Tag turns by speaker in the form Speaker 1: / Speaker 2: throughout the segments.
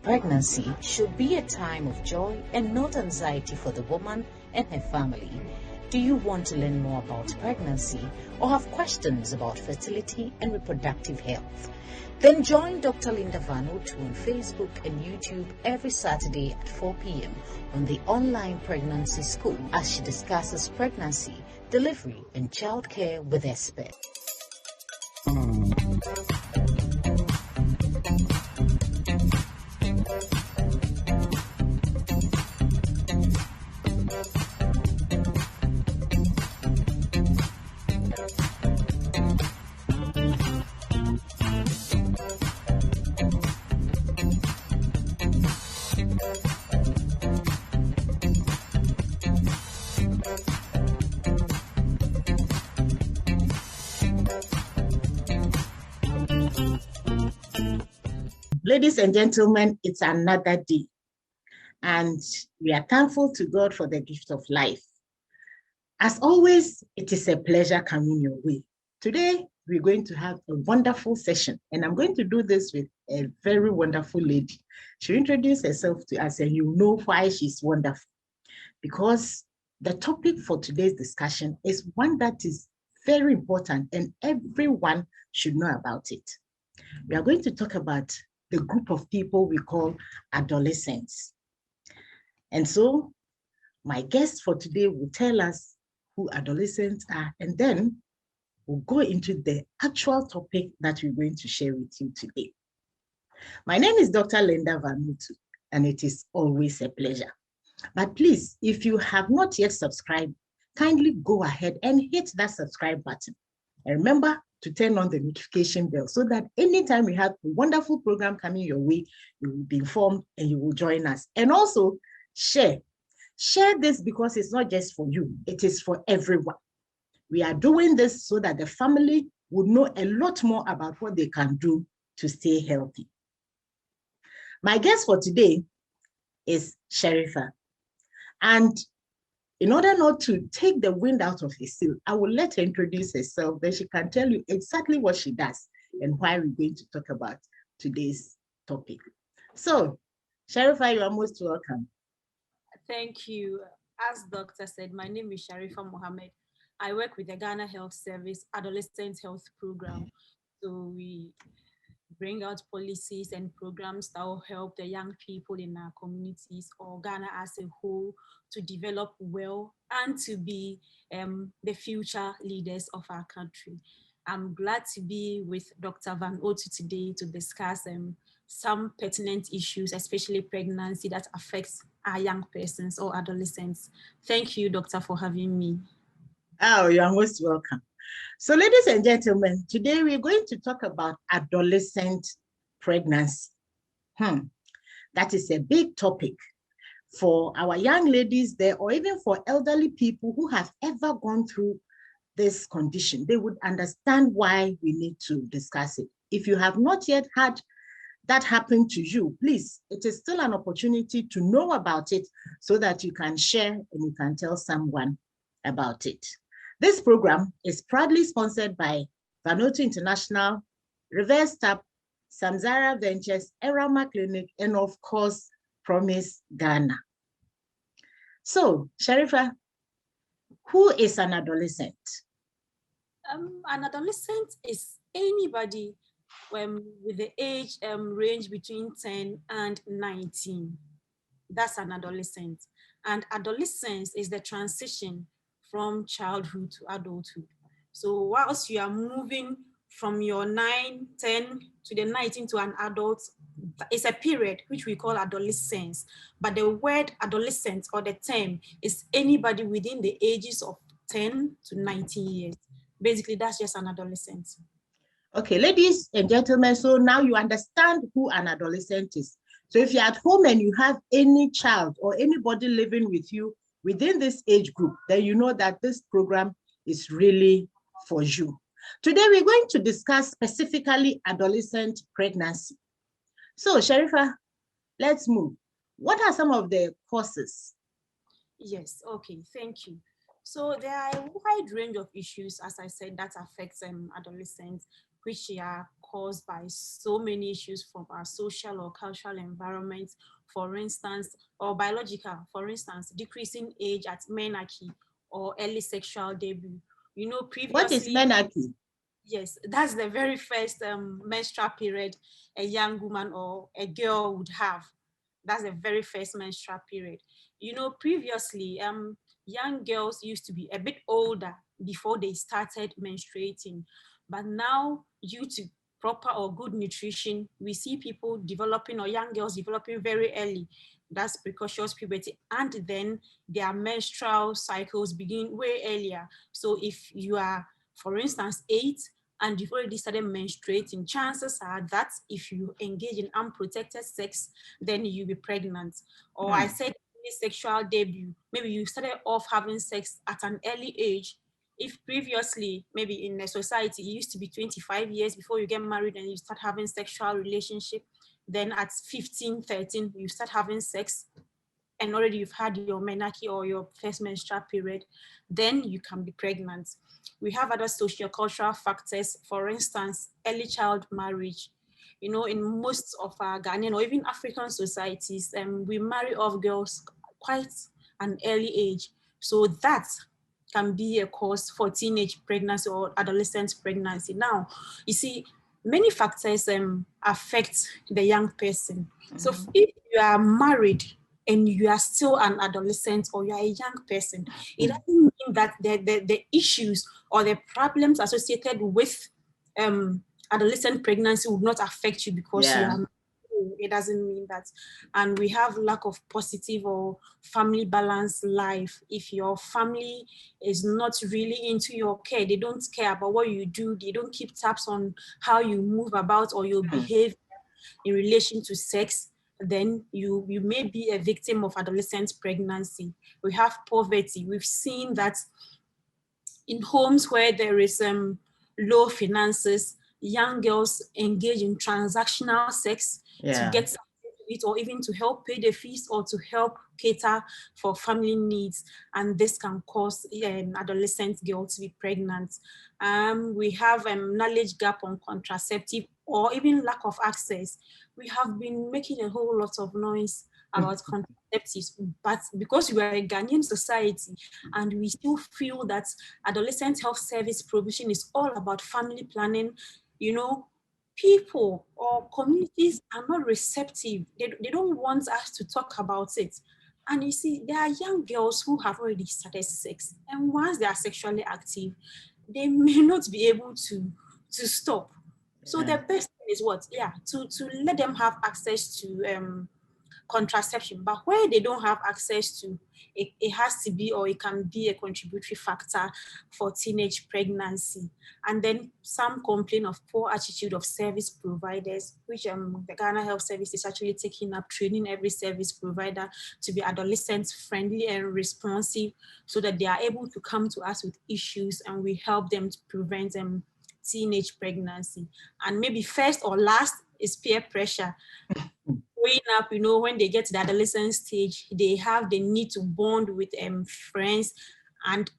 Speaker 1: Pregnancy should be a time of joy and not anxiety for the woman and her family. Do you want to learn more about pregnancy or have questions about fertility and reproductive health? Then join Dr. Linda Van Otu on Facebook and YouTube every Saturday at 4 p.m. on the online pregnancy school as she discusses pregnancy, delivery, and childcare with experts.
Speaker 2: Ladies and gentlemen, it's another day, and we are thankful to God for the gift of life. As always, it is a pleasure coming your way. Today, we're going to have a wonderful session, and I'm going to do this with a very wonderful lady. She'll introduce herself to us, and you'll know why she's wonderful. Because the topic for today's discussion is one that is very important, and everyone should know about it. We are going to talk about the group of people we call adolescents. And so my guest for today will tell us who adolescents are, and then we'll go into the actual topic that we're going to share with you today. My name is Dr. Linda Van Otu, and it is always a pleasure. But please, if you have not yet subscribed, kindly go ahead and hit that subscribe button. And remember to turn on the notification bell so that anytime we have a wonderful program coming your way, you will be informed and you will join us. And also share. Share this because it's not just for you, it is for everyone. We are doing this so that the family would know a lot more about what they can do to stay healthy. My guest for today is Sharifa. And in order not to take the wind out of his sail, I will let her introduce herself, then she can tell you exactly what she does and why we're going to talk about today's topic. So, Sharifa, you are most welcome.
Speaker 3: Thank you. As Doctor said, my name is Sharifa Mohammed. I work with the Ghana Health Service Adolescent Health Program. So we bring out policies and programs that will help the young people in our communities or Ghana as a whole to develop well and to be the future leaders of our country. I'm glad to be with Dr. Van Otu today to discuss some pertinent issues, especially pregnancy that affects our young persons or adolescents. Thank you, Doctor, for having me.
Speaker 2: Oh, you are most welcome. So, ladies and gentlemen, today we're going to talk about adolescent pregnancy. That is a big topic for our young ladies there, or even for elderly people who have ever gone through this condition. They would understand why we need to discuss it. If you have not yet had that happen to you, please, it is still an opportunity to know about it so that you can share and you can tell someone about it. This program is proudly sponsored by Van Otu International, Reverse Tap, Samsara Ventures, Erama Clinic, and of course, Promise Ghana. So, Sharifa, who is an adolescent?
Speaker 3: An adolescent is anybody with the age range between 10 and 19. That's an adolescent. And adolescence is the transition from childhood to adulthood. So whilst you are moving from your 9, 10 to the 19 to an adult, it's a period which we call adolescence. But the word adolescent or the term is anybody within the ages of 10 to 19 years. Basically, that's just an adolescent.
Speaker 2: Okay, ladies and gentlemen, so now you understand who an adolescent is. So if you're at home and you have any child or anybody living with you within this age group, then you know that this program is really for you. Today, we're going to discuss specifically adolescent pregnancy. So, Sharifa, let's move. What are some of the causes?
Speaker 3: Yes, okay, thank you. So there are a wide range of issues, as I said, that affects adolescents. which are caused by so many issues from our social or cultural environment, for instance, or biological, for instance, decreasing age at menarche or early sexual debut. You know,
Speaker 2: What is
Speaker 3: previously,
Speaker 2: menarche?
Speaker 3: yes, that's the very first menstrual period a young woman or a girl would have. That's the very first menstrual period. You know, previously, young girls used to be a bit older before they started menstruating. But now, due to proper or good nutrition, we see people developing or young girls developing very early. That's precocious puberty. And then their menstrual cycles begin way earlier. So if you are, for instance, 8 and you've already started menstruating, chances are that if you engage in unprotected sex, then you'll be pregnant. Or I said sexual debut, maybe you started off having sex at an early age. If previously, maybe in a society, it used to be 25 years before you get married and you start having sexual relationship, then at 15, 13, you start having sex, and already you've had your menarche or your first menstrual period, then you can be pregnant. We have other sociocultural factors, for instance, early child marriage. You know, in most of our Ghanaian or even African societies, we marry off girls quite an early age. So that can be a cause for teenage pregnancy or adolescent pregnancy. Now, you see, many factors affect the young person. So if you are married and you are still an adolescent or you are a young person, it doesn't mean that the issues or the problems associated with adolescent pregnancy would not affect you because you are. It doesn't mean that. And we have lack of positive or family balance life. If your family is not really into your care, they don't care about what you do, they don't keep tabs on how you move about or your behavior in relation to sex, then you may be a victim of adolescent pregnancy. We have poverty. We've seen that in homes where there is low finances, young girls engage in transactional sex to get something to eat or even to help pay the fees or to help cater for family needs. And this can cause adolescent girl to be pregnant. We have knowledge gap on contraceptive or even lack of access. We have been making a whole lot of noise about contraceptives, but because we are a Ghanaian society and we still feel that adolescent health service provision is all about family planning, you know, people or communities are not receptive. They don't want us to talk about it. And you see, there are young girls who have already started sex, and once they are sexually active, they may not be able to stop. So the best thing is what? Yeah, to let them have access to contraception, but where they don't have access to it, it has to be or it can be a contributory factor for teenage pregnancy. And then some complain of poor attitude of service providers, which the Ghana Health Service is actually taking up, training every service provider to be adolescent friendly and responsive so that they are able to come to us with issues and we help them to prevent teenage pregnancy. And maybe first or last is peer pressure. Growing up, you know, when they get to the adolescent stage, they have the need to bond with friends, and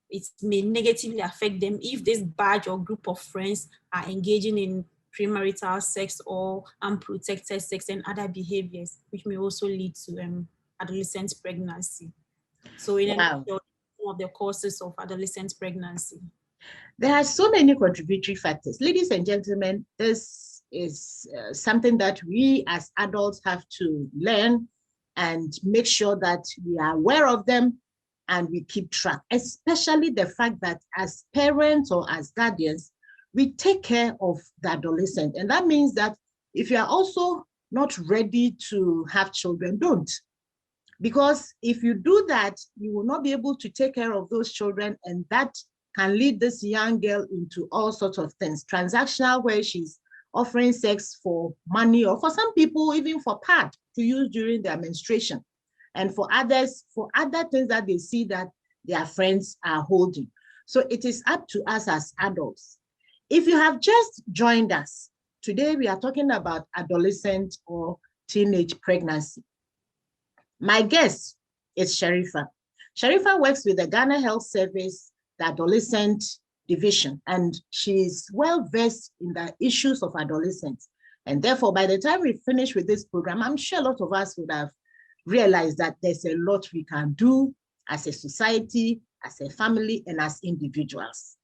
Speaker 3: it may negatively affect them if this batch or group of friends are engaging in premarital sex or unprotected sex and other behaviors, which may also lead to adolescent pregnancy. So in a nutshell, some of the causes of adolescent pregnancy.
Speaker 2: There are so many contributory factors. Ladies and gentlemen, this is something that we as adults have to learn and make sure that we are aware of them and we keep track, especially the fact that as parents or as guardians, we take care of the adolescent. And that means that if you are also not ready to have children, don't. Because if you do that, you will not be able to take care of those children, and that can lead this young girl into all sorts of things. Transactional, where she's offering sex for money, or for some people, even for pad to use during their menstruation. And for others, for other things that they see that their friends are holding. So it is up to us as adults. If you have just joined us, today we are talking about adolescent or teenage pregnancy. My guest is Sharifa. Sharifa works with the Ghana Health Service, the Adolescent division, and she's well versed in the issues of adolescents. And therefore, by the time we finish with this program, I'm sure a lot of us would have realized that there's a lot we can do as a society, as a family, and as individuals.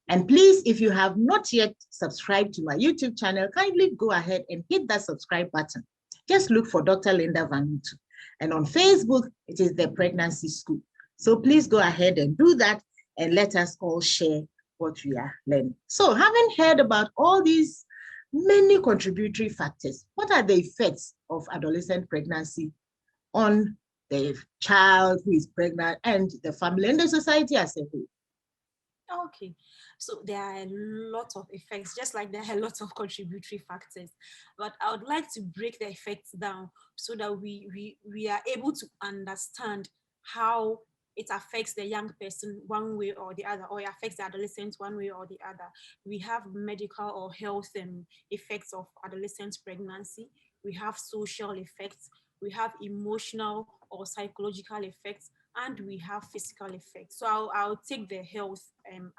Speaker 2: And please, if you have not yet subscribed to my YouTube channel, kindly go ahead and hit that subscribe button. Just look for Dr. Linda Vanutu. And on Facebook, it is the Pregnancy School. So please go ahead and do that, and let us all share what we are learning. So having heard about all these many contributory factors, what are the effects of adolescent pregnancy on the child who is pregnant and the family and the society as a whole?
Speaker 3: Okay, so there are a lot of effects, just like there are a lot of contributory factors. But I would like to break the effects down so that we are able to understand how it affects the young person one way or the other, or it affects the adolescent one way or the other. We have medical or health effects of adolescent pregnancy. We have social effects. We have emotional or psychological effects, and we have physical effects. So I'll take the health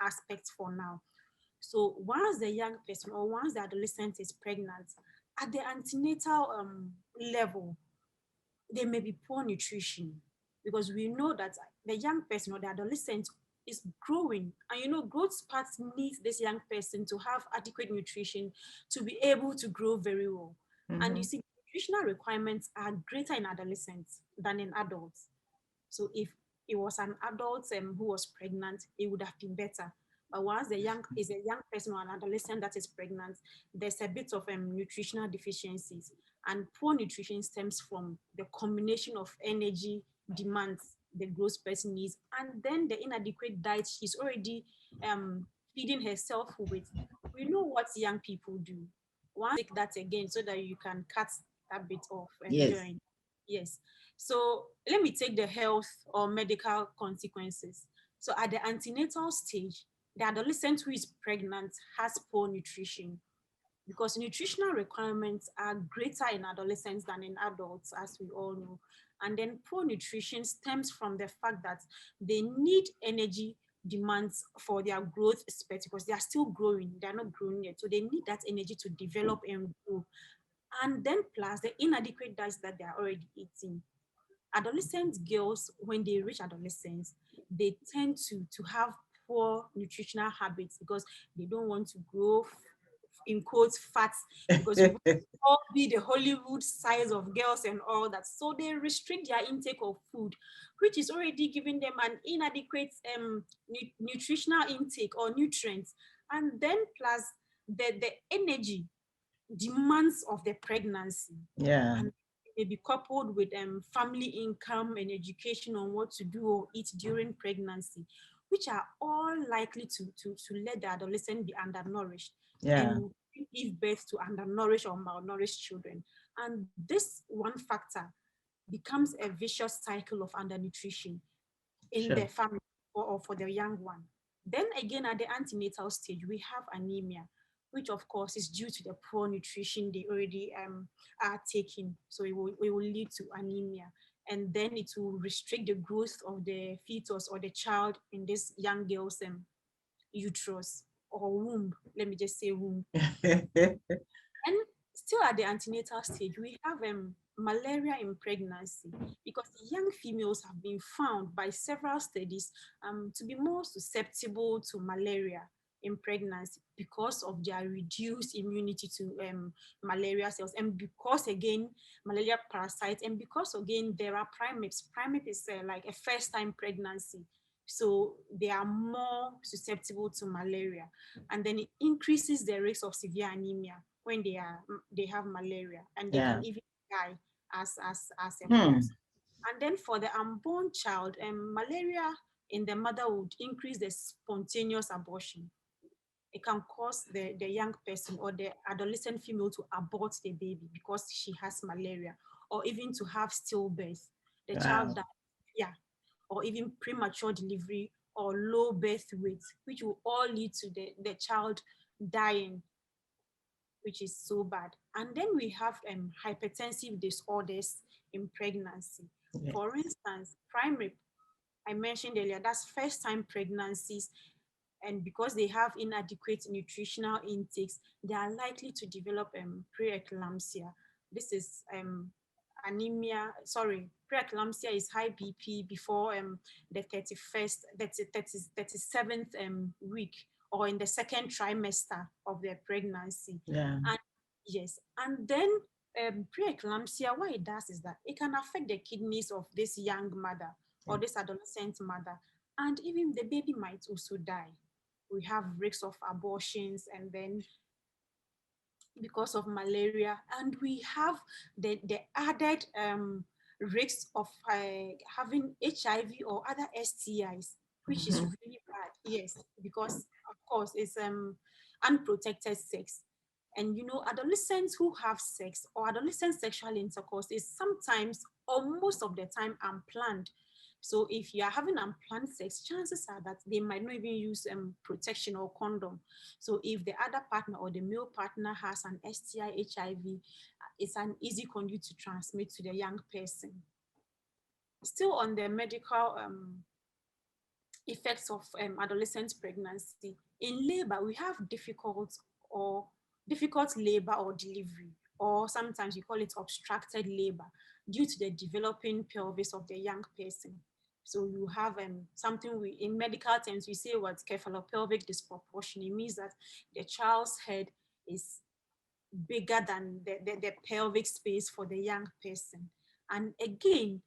Speaker 3: aspect for now. So once the young person or once the adolescent is pregnant, at the antenatal level, there may be poor nutrition, because we know that the young person or the adolescent is growing, and growth spurts needs this young person to have adequate nutrition to be able to grow very well. And you see, nutritional requirements are greater in adolescents than in adults. So if it was an adult who was pregnant, it would have been better. But once the young is a young person or an adolescent that is pregnant, there's a bit of nutritional deficiencies. And poor nutrition stems from the combination of energy demands the growth person needs, and then the inadequate diet she's already feeding herself with. We know what young people do. One, take that again so that you can cut that bit off and
Speaker 2: Yes.
Speaker 3: join. Yes. So let me take the health or medical consequences. So at the antenatal stage, the adolescent who is pregnant has poor nutrition, because nutritional requirements are greater in adolescents than in adults, as we all know. And then poor nutrition stems from the fact that they need energy demands for their growth spurt, because they are still growing, they're not growing yet. So they need that energy to develop and grow. And then plus the inadequate diets that they are already eating. Adolescent girls, when they reach adolescence, they tend to have poor nutritional habits, because they don't want to grow in quotes fat, because we want to all be the Hollywood size of girls and all that. So they restrict their intake of food, which is already giving them an inadequate nutritional intake or nutrients. And then plus the energy demands of the pregnancy.
Speaker 2: Yeah.
Speaker 3: And may be coupled with family income and education on what to do or eat during pregnancy, which are all likely to let the adolescent be undernourished,
Speaker 2: Yeah.
Speaker 3: and give birth to undernourished or malnourished children. And this one factor becomes a vicious cycle of undernutrition in the family or for the young one. Then again, at the antenatal stage, we have anemia, which of course is due to the poor nutrition they already are taking. So it will lead to anemia. And then it will restrict the growth of the fetus or the child in this young girl's uterus or womb. Let me just say womb. And still at the antenatal stage, we have malaria in pregnancy, because young females have been found by several studies to be more susceptible to malaria in pregnancy, because of their reduced immunity to malaria cells, and because again malaria parasites, and because again there are primates. Primate is like a first-time pregnancy, so they are more susceptible to malaria, and then it increases the risk of severe anemia when they have malaria, and they can even die as a cause. And then for the unborn child, malaria in the mother would increase the spontaneous abortion. It can cause the young person or the adolescent female to abort the baby because she has malaria, or even to have stillbirth. The child dies, or even premature delivery or low birth weight, which will all lead to the child dying, which is so bad. And then we have hypertensive disorders in pregnancy. Yes. For instance, primary, I mentioned earlier, that's first-time pregnancies and because they have inadequate nutritional intakes, they are likely to develop preeclampsia. This is anemia, sorry, preeclampsia is high BP before the 31st, 37th week, or in the second trimester of their pregnancy.
Speaker 2: Yeah.
Speaker 3: And yes, and then preeclampsia, what it does is that it can affect the kidneys of this young mother or this adolescent mother, and even the baby might also die. We have risks of abortions, and then because of malaria, and we have the added risks of having HIV or other STIs, which is really bad. Yes, because of course it's unprotected sex. And you know, adolescents who have sex or adolescent sexual intercourse is sometimes or most of the time unplanned. So if you are having unplanned sex, chances are that they might not even use protection or condom. So if the other partner or the male partner has an STI, HIV, it's an easy conduit to transmit to the young person. Still on the medical effects of adolescent pregnancy, in labor, we have difficult labor or delivery, or sometimes we call it obstructed labor due to the developing pelvis of the young person. So you have something we, in medical terms, we say what's cephalopelvic disproportion. It means that the child's head is bigger than the pelvic space for the young person. And again,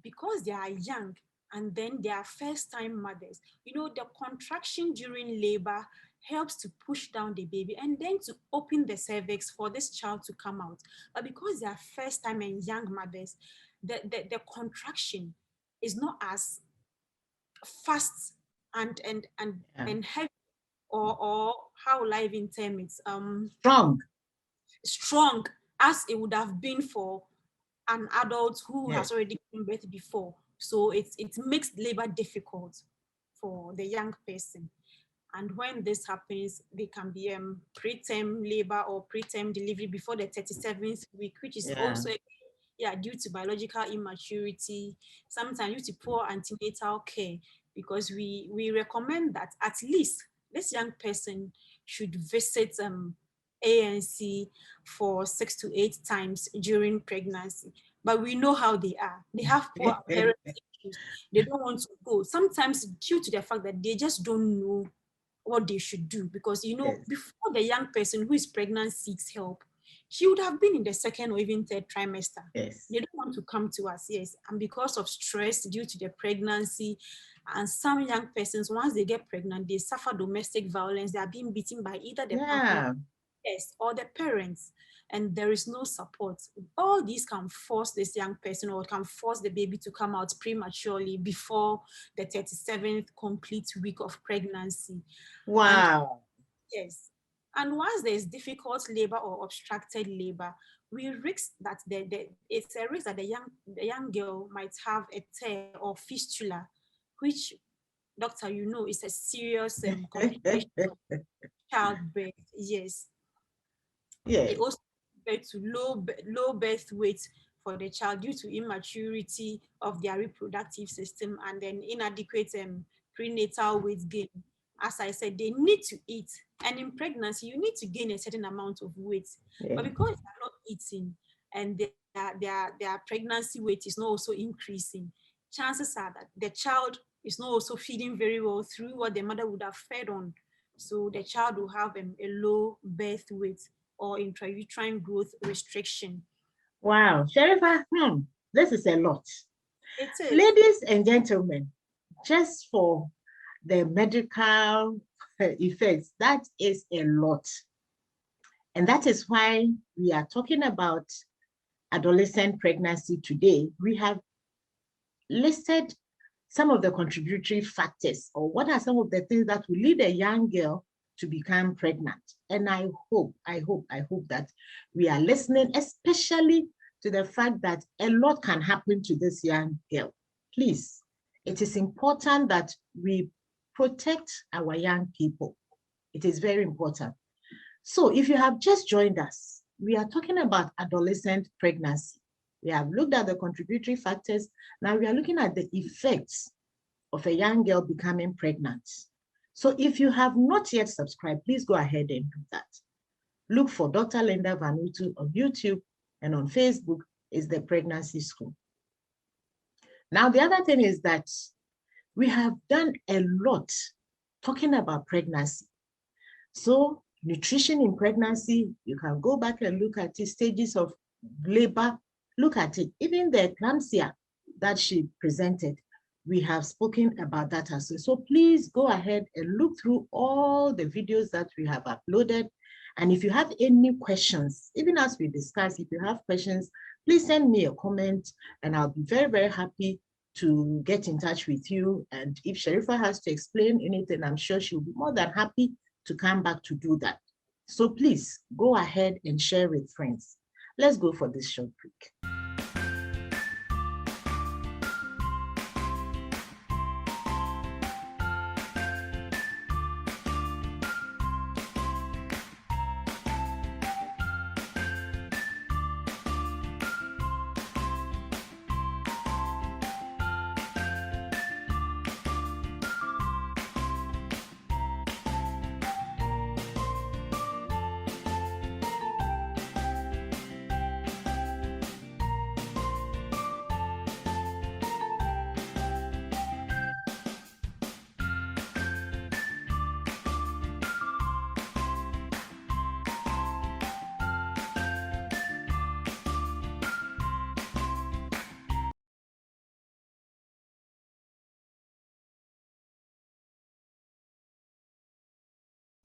Speaker 3: because they are young and then they are first time mothers, you know, the contraction during labor helps to push down the baby and then to open the cervix for this child to come out. But because they are first time and young mothers, the contraction is not as fast and heavy, or how will I even term it? Strong as it would have been for an adult who has already given birth before. So it makes labor difficult for the young person. And when this happens, they can be preterm labor or preterm delivery before the 37th week, which is also due to biological immaturity, sometimes due to poor antenatal care, because we recommend that at least this young person should visit ANC for 6 to 8 times during pregnancy. But we know how they are. They have poor parenting issues. They don't want to go. Sometimes due to the fact that they just don't know what they should do. Because, you know, before the young person who is pregnant seeks help, she would have been in the second or even third trimester. They don't want to come to us, and because of stress due to the pregnancy, and some young persons, once they get pregnant, they suffer domestic violence. They are being beaten by either the partner, or the parents, and there is no support. All these can force this young person or can force the baby to come out prematurely before the 37th complete week of pregnancy.
Speaker 2: Wow.
Speaker 3: And once there's difficult labor or obstructed labor, we risk that it's a risk that the young girl might have a tear or fistula, which, doctor, you know, is a serious complication of childbirth. It also leads to low birth weight for the child due to immaturity of their reproductive system, and then inadequate prenatal weight gain. As I said, they need to eat, and in pregnancy you need to gain a certain amount of weight, but because they're not eating and their pregnancy weight is not also increasing, chances are that the child is not also feeding very well through what the mother would have fed on. So the child will have a low birth weight or intrauterine growth restriction.
Speaker 2: Wow, Sharifa, this is a lot.
Speaker 3: It is.
Speaker 2: Ladies and gentlemen, just for the medical effects, that is a lot. And that is why we are talking about adolescent pregnancy today. We have listed some of the contributory factors, or what are some of the things that will lead a young girl to become pregnant. And I hope that we are listening, especially to the fact that a lot can happen to this young girl. Please, it is important that we protect our young people. It is very important. So if you have just joined us, we are talking about adolescent pregnancy. We have looked at the contributory factors. Now we are looking at the effects of a young girl becoming pregnant. So if you have not yet subscribed, please go ahead and do that. Look for Dr. Linda Vanutu on YouTube, and on Facebook is the Pregnancy School. Now, the other thing is that we have done a lot talking about pregnancy. So nutrition in pregnancy, you can go back and look at the stages of labor, look at it. Even the eclampsia that she presented, we have spoken about that as well. So please go ahead and look through all the videos that we have uploaded. And if you have any questions, even as we discussed, if you have questions, please send me a comment and I'll be very, very happy to get in touch with you. And if Sharifa has to explain anything, I'm sure she'll be more than happy to come back to do that. So please go ahead and share with friends. Let's go for this short break.